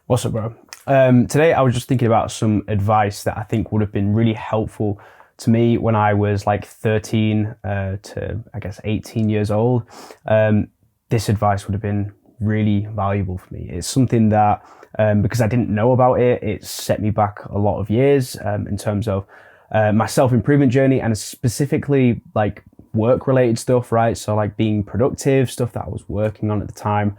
What's up, bro? Today I was just thinking about some advice that I think would have been really helpful to me when I was like 13 to I guess 18 years old. This advice would have been really valuable for me. It's something that because I didn't know about it, it set me back a lot of years in terms of my self-improvement journey and specifically like work-related stuff, right? So like being productive, stuff that I was working on at the time.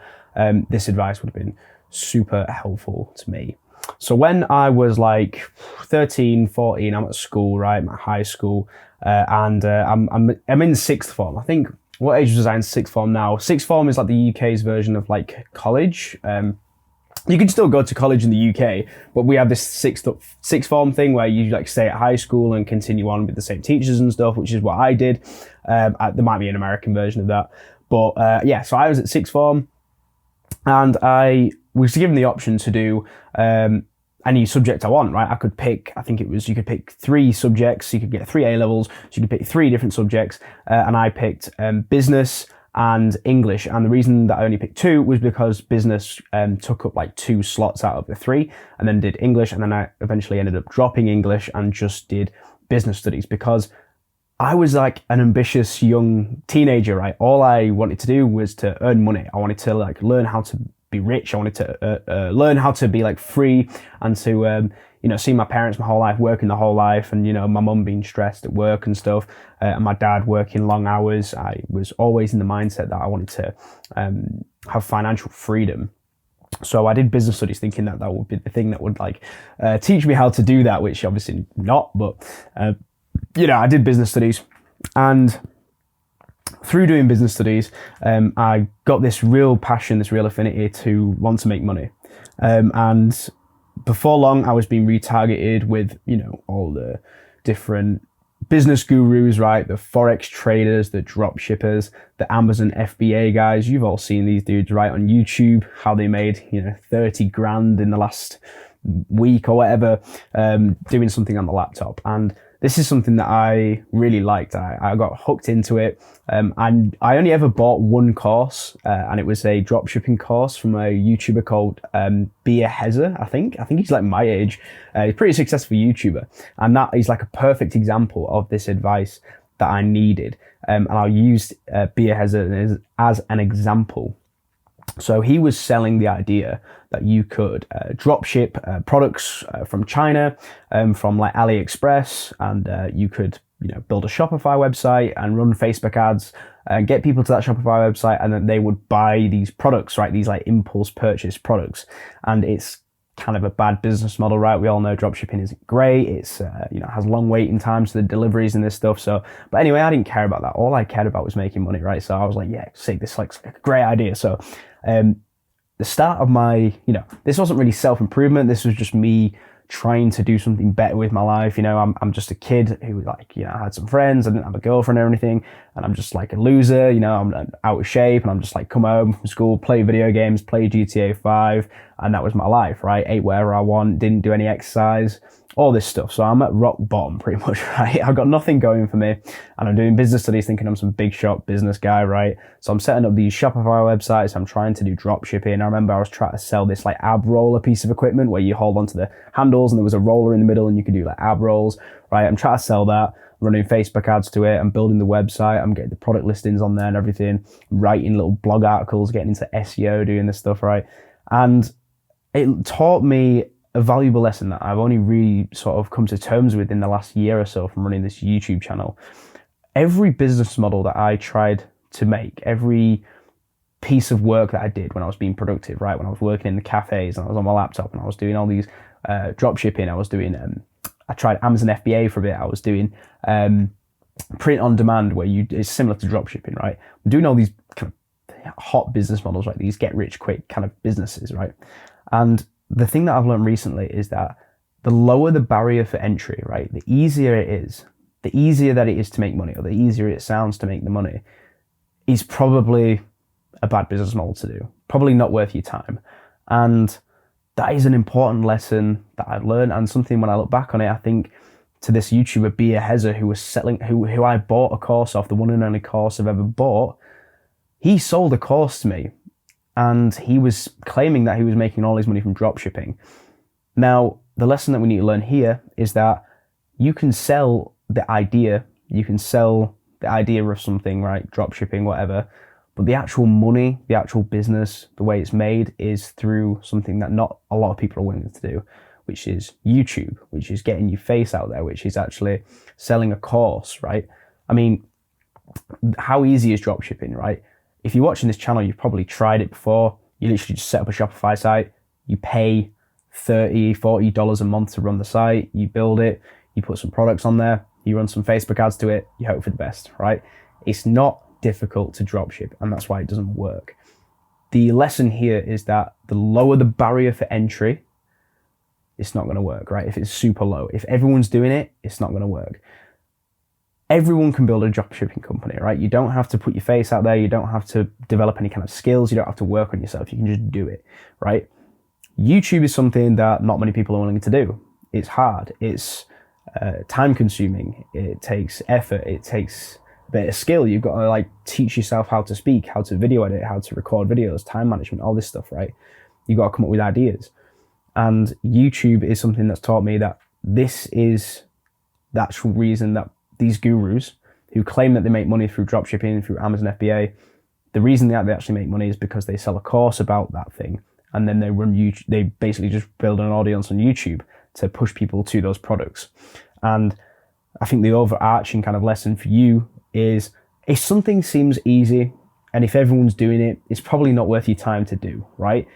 This advice would have been super helpful to me. So when I was like 13, 14, I'm at school, right? I'm at high school, and I'm in sixth form. I think, what age was I in sixth form now? Sixth form is like the UK's version of like college. You can still go to college in the UK, but we have this sixth form thing where you like stay at high school and continue on with the same teachers and stuff, which is what I did. There might be an American version of that, but yeah. So I was at sixth form, and I was given the option to do any subject I want, right? I could pick, I think it was, you could pick 3 subjects, you could get 3 A levels, so you could pick 3 different subjects, and I picked business and English. And the reason that I only picked 2 was because business took up like 2 slots out of the 3, and then did English, and then I eventually ended up dropping English and just did business studies because I was like an ambitious young teenager, right? All I wanted to do was to earn money. I wanted to like learn how to be rich. I wanted to learn how to be like free and to see my parents my whole life, working the whole life, and my mum being stressed at work and stuff, and my dad working long hours. I was always in the mindset that I wanted to have financial freedom. So I did business studies thinking that would be the thing that would like teach me how to do that, which obviously not, but I did business studies, and through doing business studies, I got this real passion, this real affinity to want to make money. And before long, I was being retargeted with, all the different business gurus, right? The Forex traders, the drop shippers, the Amazon FBA guys. You've all seen these dudes, right? On YouTube, how they made, 30 grand in the last week or whatever, doing something on the laptop. And this is something that I really liked. I got hooked into it. And I only ever bought one course, and it was a dropshipping course from a YouTuber called Bia Hezzer, I think. I think he's like my age. He's a pretty successful YouTuber. And that is like a perfect example of this advice that I needed. And I'll use Bia Hezzer as an example. So he was selling the idea that you could drop ship products from China, from like AliExpress, and you could build a Shopify website and run Facebook ads and get people to that Shopify website, and then they would buy these products, right? These like impulse purchase products. And it's kind of a bad business model, right? We all know dropshipping isn't great. It's has long waiting times to the deliveries and this stuff. So, but anyway, I didn't care about that. All I cared about was making money, right? So I was like, yeah, see, this like a great idea. So the start of my, this wasn't really self-improvement. This was just me trying to do something better with my life. I'm just a kid who like, I had some friends. I didn't have a girlfriend or anything. And I'm just like a loser, I'm out of shape, and I'm just like come home from school, play video games, play GTA 5. And that was my life, right? Ate wherever I want, didn't do any exercise, all this stuff. So I'm at rock bottom pretty much, right? I've got nothing going for me, and I'm doing business studies thinking I'm some big shot business guy, right? So I'm setting up these Shopify websites. I'm trying to do drop shipping. I remember I was trying to sell this like ab roller piece of equipment where you hold onto the handles and there was a roller in the middle and you could do like ab rolls, right? I'm trying to sell that, running Facebook ads to it. I'm building the website. I'm getting the product listings on there and everything, writing little blog articles, getting into SEO, doing this stuff, right? And it taught me a valuable lesson that I've only really sort of come to terms with in the last year or so from running this YouTube channel. Every business model that I tried to make, every piece of work that I did when I was being productive, right? When I was working in the cafes and I was on my laptop and I was doing all these drop shipping, I was doing, I tried Amazon FBA for a bit. I was doing print on demand, where it's similar to drop shipping, right? I'm doing all these kind of hot business models, right? These get rich quick kind of businesses, right? And the thing that I've learned recently is that the lower the barrier for entry, right, the easier it is, the easier that it is to make money, or the easier it sounds to make the money, is probably a bad business model to do. Probably not worth your time. And that is an important lesson that I've learned, and something when I look back on it, I think to this YouTuber, Bia Hezzer, who was selling, who I bought a course off, the one and only course I've ever bought. He sold a course to me and he was claiming that he was making all his money from dropshipping. Now, the lesson that we need to learn here is that you can sell the idea, of something, right? Dropshipping, whatever. But the actual money, the actual business, the way it's made is through something that not a lot of people are willing to do, which is YouTube, which is getting your face out there, which is actually selling a course, right? I mean, how easy is dropshipping, right? If you're watching this channel, you've probably tried it before. You literally just set up a Shopify site, you pay $30, $40 a month to run the site, you build it, you put some products on there, you run some Facebook ads to it, you hope for the best, right? It's not difficult to dropship, and that's why it doesn't work. The lesson here is that the lower the barrier for entry, it's not going to work, right? If it's super low, if everyone's doing it, it's not going to work. Everyone can build a dropshipping company, right? You don't have to put your face out there. You don't have to develop any kind of skills. You don't have to work on yourself. You can just do it, right? YouTube is something that not many people are willing to do. It's hard. It's time consuming. It takes effort. It takes a bit of skill. You've got to like teach yourself how to speak, how to video edit, how to record videos, time management, all this stuff, right? You've got to come up with ideas. And YouTube is something that's taught me that this is the actual reason that these gurus who claim that they make money through dropshipping, through Amazon FBA, the reason that they actually make money is because they sell a course about that thing, and then they run YouTube. They basically just build an audience on YouTube to push people to those products. And I think the overarching kind of lesson for you is, if something seems easy and if everyone's doing it, it's probably not worth your time to do, right?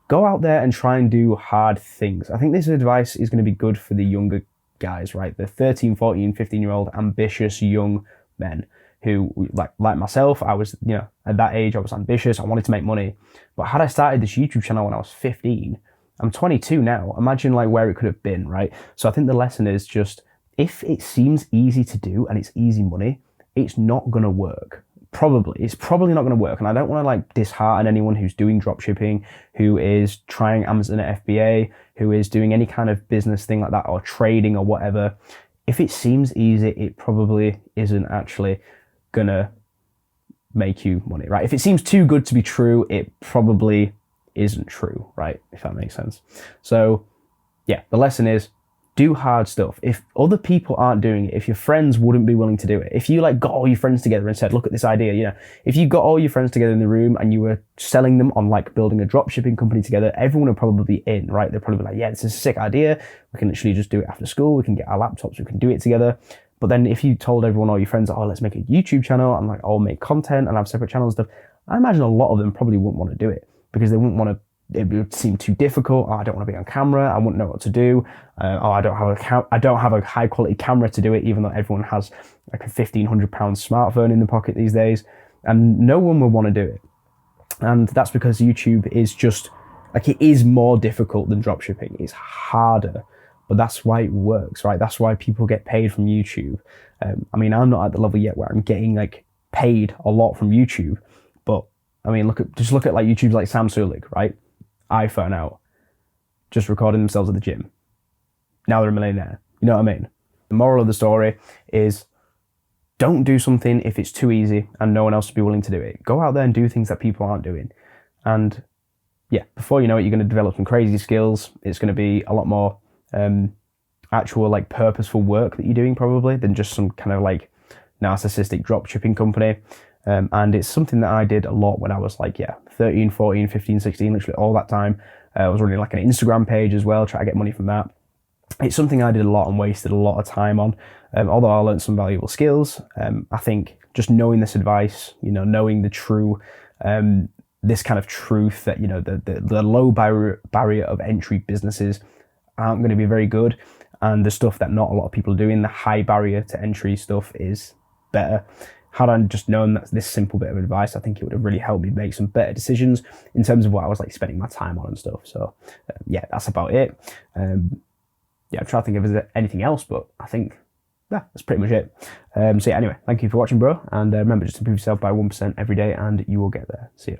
Go out there and try and do hard things. I think this advice is going to be good for the younger guys, right? The 13, 14, 15-year-old ambitious young men who, like myself, I was, at that age, I was ambitious. I wanted to make money. But had I started this YouTube channel when I was 15, I'm 22 now. Imagine like where it could have been, right? So I think the lesson is just, if it seems easy to do and it's easy money, it's not going to work. It's probably not going to work. And I don't want to like dishearten anyone who's doing dropshipping, who is trying Amazon FBA, who is doing any kind of business thing like that, or trading or whatever. If it seems easy, it probably isn't actually gonna make you money, right? If it seems too good to be true, it probably isn't true, right? If that makes sense. So yeah, the lesson is, do hard stuff. If other people aren't doing it, if your friends wouldn't be willing to do it, if you like got all your friends together and said, look at this idea, if you got all your friends together in the room and you were selling them on like building a dropshipping company together, everyone would probably be in, right? They'd probably be like, yeah, this is a sick idea. We can literally just do it after school. We can get our laptops. We can do it together. But then if you told everyone, all your friends, oh, let's make a YouTube channel and like I'll make content and have separate channels and stuff, I imagine a lot of them probably wouldn't want to do it because they wouldn't want to. It would seem too difficult. Oh, I don't want to be on camera. I wouldn't know what to do. I don't have a high quality camera to do it, even though everyone has like a £1,500 smartphone in the pocket these days, and no one will want to do it. And that's because YouTube is just like, it is more difficult than dropshipping. It's harder, but that's why it works, right? That's why people get paid from YouTube. I mean, I'm not at the level yet where I'm getting like paid a lot from YouTube, but I mean, look at like YouTubers like Sam Sulik, right? iPhone out, just recording themselves at the gym. Now they're a millionaire. You know what I mean? The moral of the story is, don't do something if it's too easy and no one else will be willing to do it. Go out there and do things that people aren't doing. And yeah, before you know it, you're going to develop some crazy skills. It's going to be a lot more actual like purposeful work that you're doing probably than just some kind of like narcissistic dropshipping company. And it's something that I did a lot when I was like, 13, 14, 15, 16, literally all that time. I was running like an Instagram page as well, trying to get money from that. It's something I did a lot and wasted a lot of time on. Although I learned some valuable skills, I think just knowing this advice, knowing the true, this kind of truth that, the low barrier of entry businesses aren't going to be very good. And the stuff that not a lot of people are doing, the high barrier to entry stuff, is better. Had I just known that this simple bit of advice, I think it would have really helped me make some better decisions in terms of what I was like spending my time on and stuff. So that's about it. I'm trying to think if there's anything else, but I think that's pretty much it. So anyway, thank you for watching, bro. And remember, just improve yourself by 1% every day and you will get there. See ya.